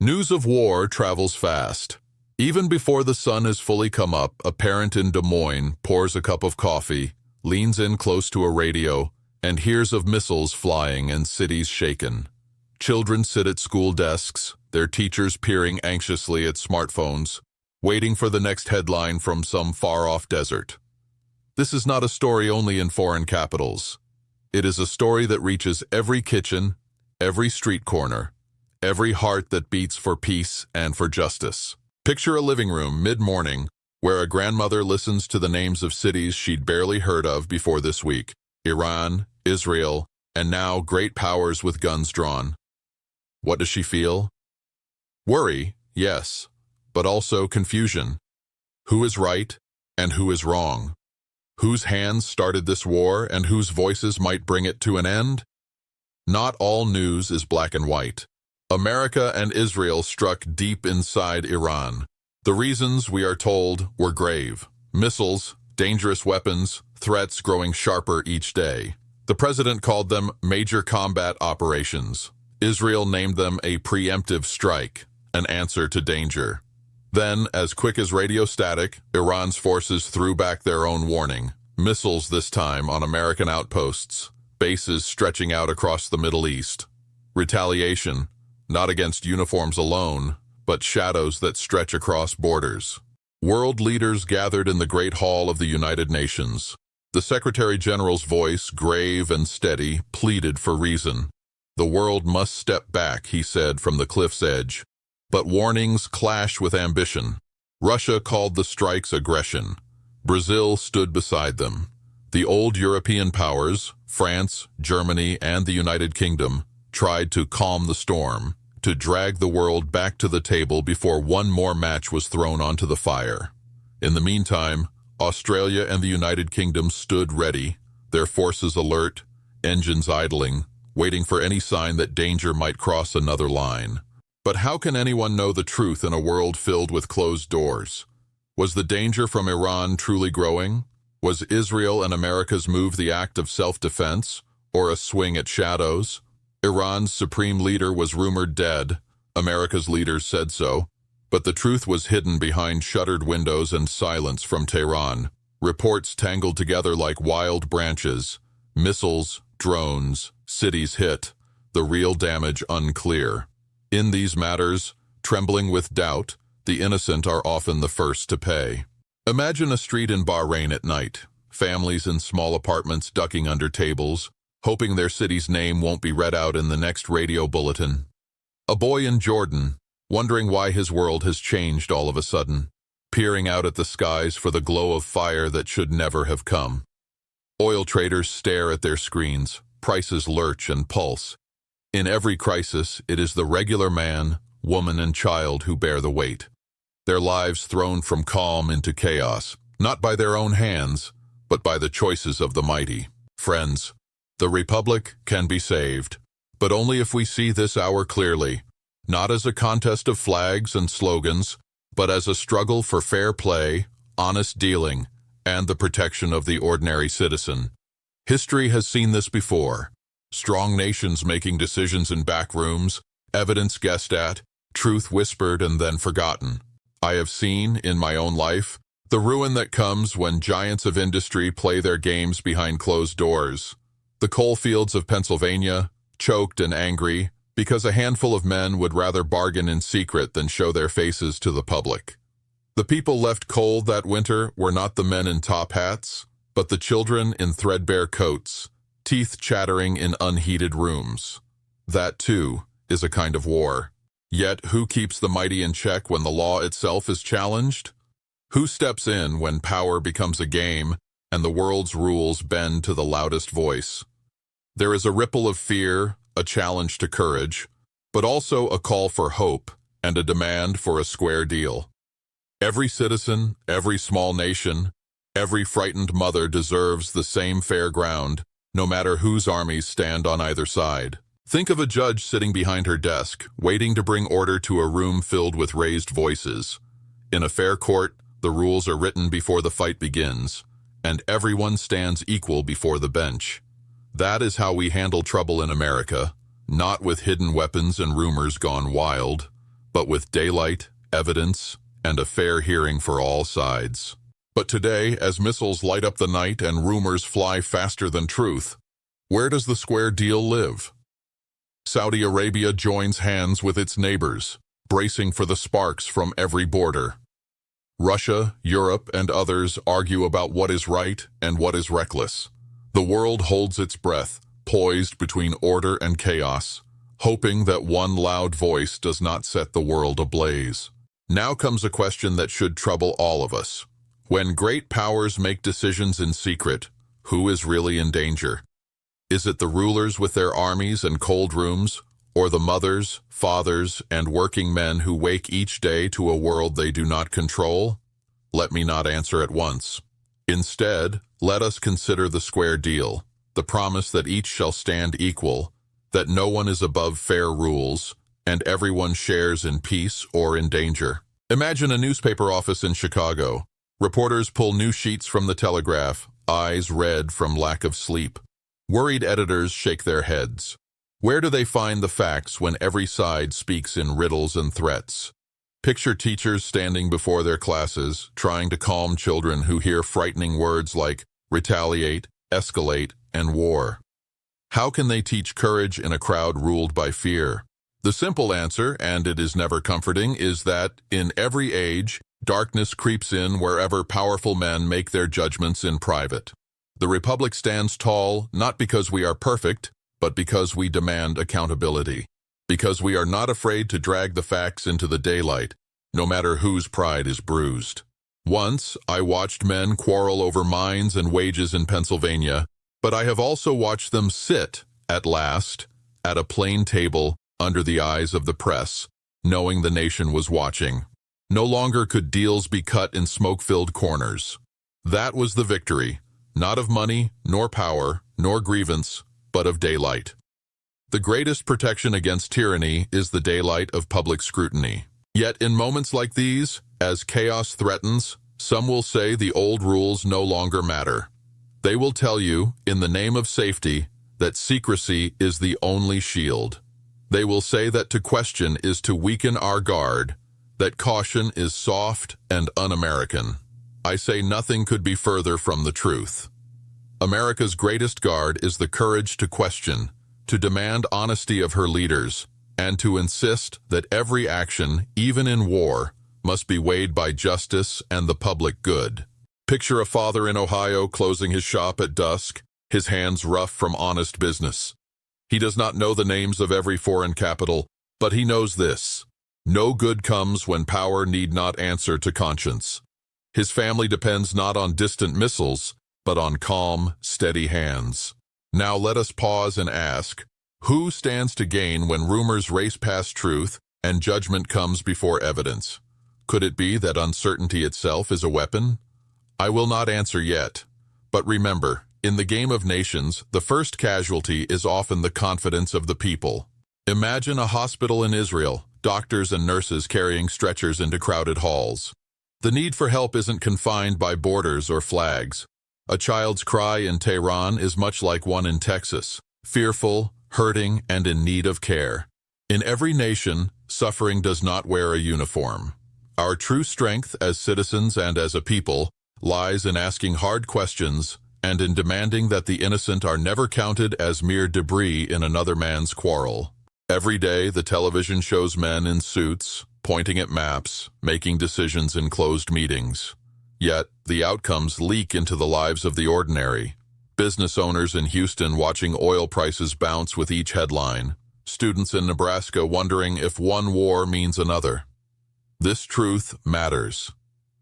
News of war travels fast. Even before the sun has fully come up, a parent in Des Moines pours a cup of coffee, leans in close to a radio, and hears of missiles flying and cities shaken. Children sit at school desks, their teachers peering anxiously at smartphones, waiting for the next headline from some far-off desert. This is not a story only in foreign capitals. It is a story that reaches every kitchen, every street corner, every heart that beats for peace and for justice. Picture a living room mid-morning where a grandmother listens to the names of cities she'd barely heard of before this week: Iran, Israel, and now great powers with guns drawn. What does she feel? Worry, yes, but also confusion. Who is right and who is wrong? Whose hands started this war and whose voices might bring it to an end? Not all news is black and white. America and Israel struck deep inside Iran. The reasons, we are told, were grave. Missiles, dangerous weapons, threats growing sharper each day. The president called them major combat operations. Israel named them a preemptive strike, an answer to danger. Then, as quick as radio static, Iran's forces threw back their own warning. Missiles this time on American outposts, bases stretching out across the Middle East. Retaliation, not against uniforms alone, but shadows that stretch across borders. World leaders gathered in the Great Hall of the United Nations. The Secretary General's voice, grave and steady, pleaded for reason. The world must step back, he said from the cliff's edge. But warnings clash with ambition. Russia called the strikes aggression. Brazil stood beside them. The old European powers, France, Germany, and the United Kingdom, tried to calm the storm, to drag the world back to the table before one more match was thrown onto the fire. In the meantime, Australia and the United Kingdom stood ready, their forces alert, engines idling, waiting for any sign that danger might cross another line. But how can anyone know the truth in a world filled with closed doors? Was the danger from Iran truly growing? Was Israel and America's move the act of self-defense, or a swing at shadows? Iran's supreme leader was rumored dead. America's leaders said so. But the truth was hidden behind shuttered windows and silence from Tehran. Reports tangled together like wild branches. Missiles, drones, cities hit. The real damage unclear. In these matters, trembling with doubt, the innocent are often the first to pay. Imagine a street in Bahrain at night. Families in small apartments ducking under tables, hoping their city's name won't be read out in the next radio bulletin. A boy in Jordan, wondering why his world has changed all of a sudden, peering out at the skies for the glow of fire that should never have come. Oil traders stare at their screens, prices lurch and pulse. In every crisis, it is the regular man, woman, and child who bear the weight. Their lives thrown from calm into chaos, not by their own hands, but by the choices of the mighty. Friends, the Republic can be saved, but only if we see this hour clearly, not as a contest of flags and slogans, but as a struggle for fair play, honest dealing, and the protection of the ordinary citizen. History has seen this before. Strong nations making decisions in back rooms, evidence guessed at, truth whispered and then forgotten. I have seen, in my own life, the ruin that comes when giants of industry play their games behind closed doors. The coal fields of Pennsylvania, choked and angry, because a handful of men would rather bargain in secret than show their faces to the public. The people left cold that winter were not the men in top hats, but the children in threadbare coats, teeth chattering in unheated rooms. That, too, is a kind of war. Yet who keeps the mighty in check when the law itself is challenged? Who steps in when power becomes a game and the world's rules bend to the loudest voice? There is a ripple of fear, a challenge to courage, but also a call for hope and a demand for a square deal. Every citizen, every small nation, every frightened mother deserves the same fair ground, no matter whose armies stand on either side. Think of a judge sitting behind her desk, waiting to bring order to a room filled with raised voices. In a fair court, the rules are written before the fight begins, and everyone stands equal before the bench. That is how we handle trouble in America, not with hidden weapons and rumors gone wild, but with daylight, evidence, and a fair hearing for all sides. But today, as missiles light up the night and rumors fly faster than truth, where does the square deal live? Saudi Arabia joins hands with its neighbors, bracing for the sparks from every border. Russia, Europe, and others argue about what is right and what is reckless. The world holds its breath, poised between order and chaos, hoping that one loud voice does not set the world ablaze. Now comes a question that should trouble all of us. When great powers make decisions in secret, who is really in danger? Is it the rulers with their armies and cold rooms, or the mothers, fathers, and working men who wake each day to a world they do not control? Let me not answer at once. Instead, let us consider the square deal, the promise that each shall stand equal, that no one is above fair rules, and everyone shares in peace or in danger. Imagine a newspaper office in Chicago. Reporters pull new sheets from the Telegraph, eyes red from lack of sleep. Worried editors shake their heads. Where do they find the facts when every side speaks in riddles and threats? Picture teachers standing before their classes, trying to calm children who hear frightening words like retaliate, escalate, and war. How can they teach courage in a crowd ruled by fear? The simple answer, and it is never comforting, is that, in every age, darkness creeps in wherever powerful men make their judgments in private. The Republic stands tall not because we are perfect, but because we demand accountability. Because we are not afraid to drag the facts into the daylight, no matter whose pride is bruised. Once, I watched men quarrel over mines and wages in Pennsylvania, but I have also watched them sit, at last, at a plain table under the eyes of the press, knowing the nation was watching. No longer could deals be cut in smoke-filled corners. That was the victory, not of money, nor power, nor grievance, but of daylight. The greatest protection against tyranny is the daylight of public scrutiny. Yet in moments like these, as chaos threatens, some will say the old rules no longer matter. They will tell you, in the name of safety, that secrecy is the only shield. They will say that to question is to weaken our guard, that caution is soft and un-American. I say nothing could be further from the truth. America's greatest guard is the courage to question, to demand honesty of her leaders, and to insist that every action, even in war, must be weighed by justice and the public good. Picture a father in Ohio closing his shop at dusk, his hands rough from honest business. He does not know the names of every foreign capital, but he knows this: no good comes when power need not answer to conscience. His family depends not on distant missiles, but on calm, steady hands. Now let us pause and ask, who stands to gain when rumors race past truth and judgment comes before evidence? Could it be that uncertainty itself is a weapon? I will not answer yet. But remember, in the game of nations, the first casualty is often the confidence of the people. Imagine a hospital in Israel, doctors and nurses carrying stretchers into crowded halls. The need for help isn't confined by borders or flags. A child's cry in Tehran is much like one in Texas, fearful, hurting, and in need of care. In every nation, suffering does not wear a uniform. Our true strength as citizens and as a people lies in asking hard questions and in demanding that the innocent are never counted as mere debris in another man's quarrel. Every day, the television shows men in suits, pointing at maps, making decisions in closed meetings. Yet, the outcomes leak into the lives of the ordinary. Business owners in Houston watching oil prices bounce with each headline. Students in Nebraska wondering if one war means another. This truth matters.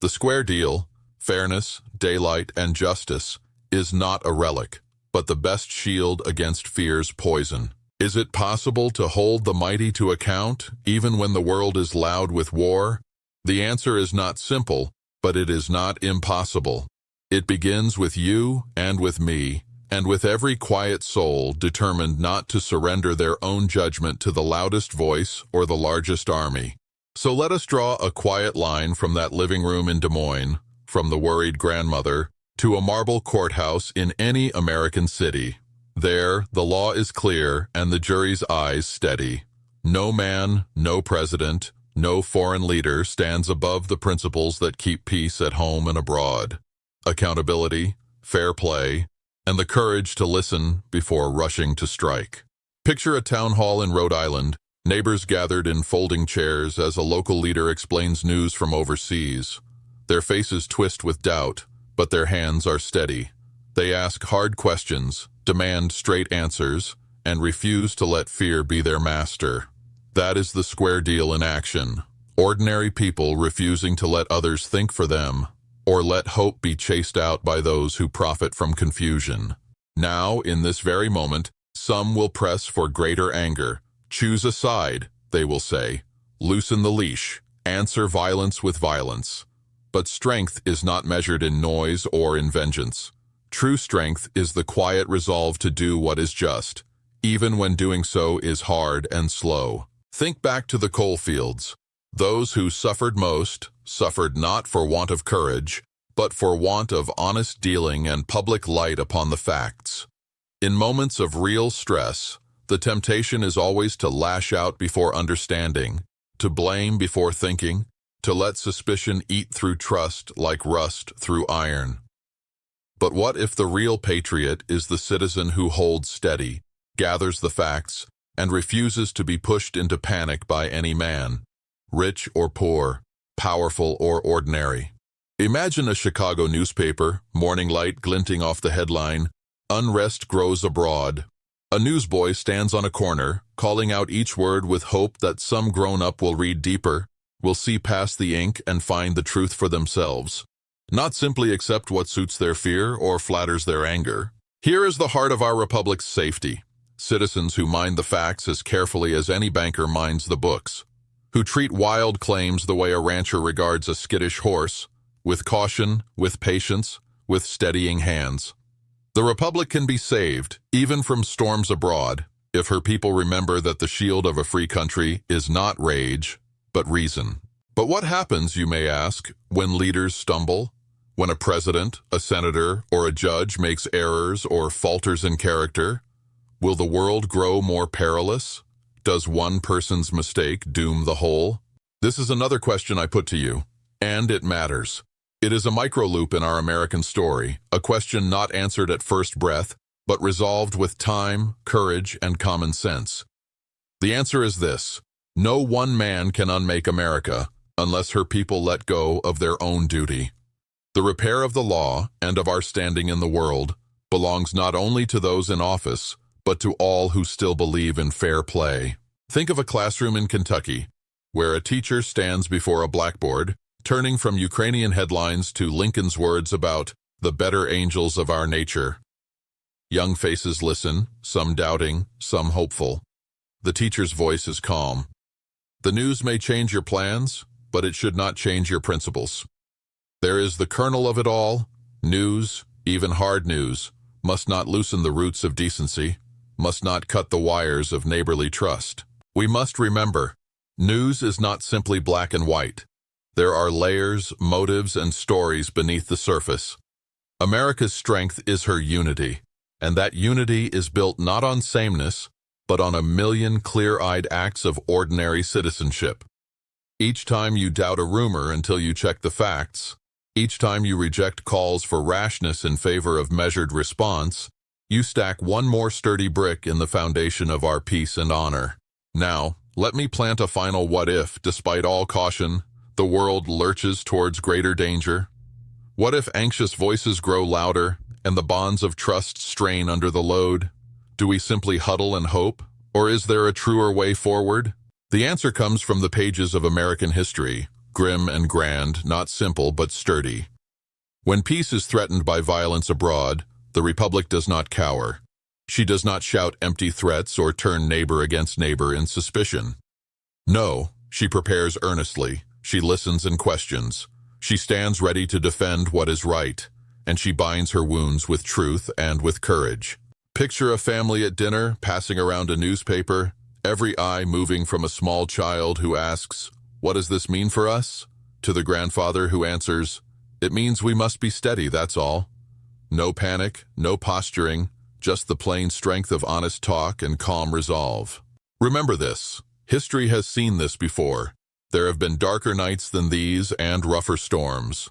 The square deal, fairness, daylight, and justice, is not a relic, but the best shield against fear's poison. Is it possible to hold the mighty to account, even when the world is loud with war? The answer is not simple, but it is not impossible. It begins with you and with me, and with every quiet soul determined not to surrender their own judgment to the loudest voice or the largest army. So let us draw a quiet line from that living room in Des Moines, from the worried grandmother, to a marble courthouse in any American city. There, the law is clear and the jury's eyes steady. No man, no president, No foreign leader stands above the principles that keep peace at home and abroad. Accountability, fair play, and the courage to listen before rushing to strike. Picture a town hall in Rhode Island, neighbors gathered in folding chairs as a local leader explains news from overseas. Their faces twist with doubt, but their hands are steady. They ask hard questions, demand straight answers, and refuse to let fear be their master. That is the square deal in action. Ordinary people refusing to let others think for them, or let hope be chased out by those who profit from confusion. Now, in this very moment, some will press for greater anger. Choose a side, they will say. Loosen the leash. Answer violence with violence. But strength is not measured in noise or in vengeance. True strength is the quiet resolve to do what is just, even when doing so is hard and slow. Think back to the coal fields. Those who suffered most suffered not for want of courage, but for want of honest dealing and public light upon the facts. In moments of real stress, the temptation is always to lash out before understanding, to blame before thinking, to let suspicion eat through trust like rust through iron. But what if the real patriot is the citizen who holds steady, gathers the facts, and refuses to be pushed into panic by any man, rich or poor, powerful or ordinary? Imagine a Chicago newspaper, morning light glinting off the headline, "Unrest grows abroad." A newsboy stands on a corner, calling out each word with hope that some grown-up will read deeper, will see past the ink and find the truth for themselves, not simply accept what suits their fear or flatters their anger. Here is the heart of our republic's safety. Citizens who mind the facts as carefully as any banker minds the books, who treat wild claims the way a rancher regards a skittish horse, with caution, with patience, with steadying hands. The Republic can be saved, even from storms abroad, if her people remember that the shield of a free country is not rage, but reason. But what happens, you may ask, when leaders stumble? When a president, a senator, or a judge makes errors or falters in character? Will the world grow more perilous? Does one person's mistake doom the whole? This is another question I put to you, and it matters. It is a micro-loop in our American story, a question not answered at first breath, but resolved with time, courage, and common sense. The answer is this: no one man can unmake America unless her people let go of their own duty. The repair of the law and of our standing in the world belongs not only to those in office, but to all who still believe in fair play. Think of a classroom in Kentucky, where a teacher stands before a blackboard, turning from Ukrainian headlines to Lincoln's words about the better angels of our nature. Young faces listen, some doubting, some hopeful. The teacher's voice is calm. The news may change your plans, but it should not change your principles. There is the kernel of it all. News, even hard news, must not loosen the roots of decency, must not cut the wires of neighborly trust. We must remember, news is not simply black and white. There are layers, motives, and stories beneath the surface. America's strength is her unity, and that unity is built not on sameness, but on a million clear-eyed acts of ordinary citizenship. Each time you doubt a rumor until you check the facts, each time you reject calls for rashness in favor of measured response, you stack one more sturdy brick in the foundation of our peace and honor. Now, let me plant a final what-if, despite all caution, the world lurches towards greater danger? What if anxious voices grow louder and the bonds of trust strain under the load? Do we simply huddle and hope, or is there a truer way forward? The answer comes from the pages of American history, grim and grand, not simple but sturdy. When peace is threatened by violence abroad, the Republic does not cower. She does not shout empty threats or turn neighbor against neighbor in suspicion. No, she prepares earnestly. She listens and questions. She stands ready to defend what is right, and she binds her wounds with truth and with courage. Picture a family at dinner, passing around a newspaper, every eye moving from a small child who asks, "What does this mean for us?" to the grandfather who answers, "It means we must be steady, that's all." No panic, no posturing, just the plain strength of honest talk and calm resolve. Remember this. History has seen this before. There have been darker nights than these and rougher storms.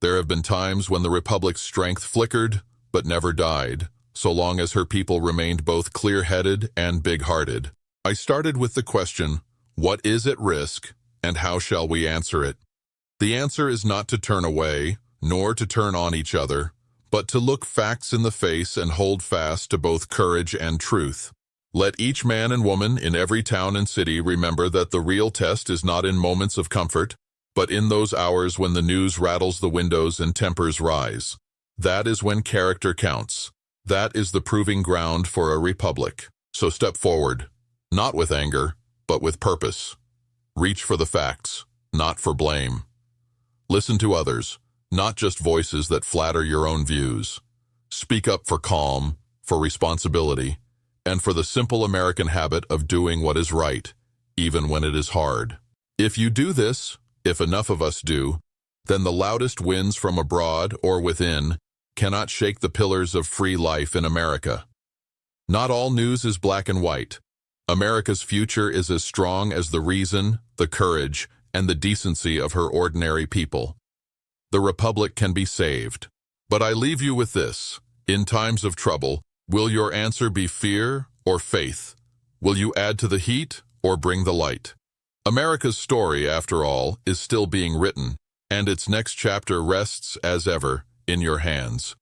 There have been times when the Republic's strength flickered, but never died, so long as her people remained both clear-headed and big-hearted. I started with the question, what is at risk, and how shall we answer it? The answer is not to turn away, nor to turn on each other, but to look facts in the face and hold fast to both courage and truth. Let each man and woman in every town and city remember that the real test is not in moments of comfort, but in those hours when the news rattles the windows and tempers rise. That is when character counts. That is the proving ground for a republic. So step forward, not with anger, but with purpose. Reach for the facts, not for blame. Listen to others, not just voices that flatter your own views. Speak up for calm, for responsibility, and for the simple American habit of doing what is right, even when it is hard. If you do this, if enough of us do, then the loudest winds from abroad or within cannot shake the pillars of free life in America. Not all news is black and white. America's future is as strong as the reason, the courage, and the decency of her ordinary people. The Republic can be saved. But I leave you with this. In times of trouble, will your answer be fear or faith? Will you add to the heat or bring the light? America's story, after all, is still being written, and its next chapter rests, as ever, in your hands.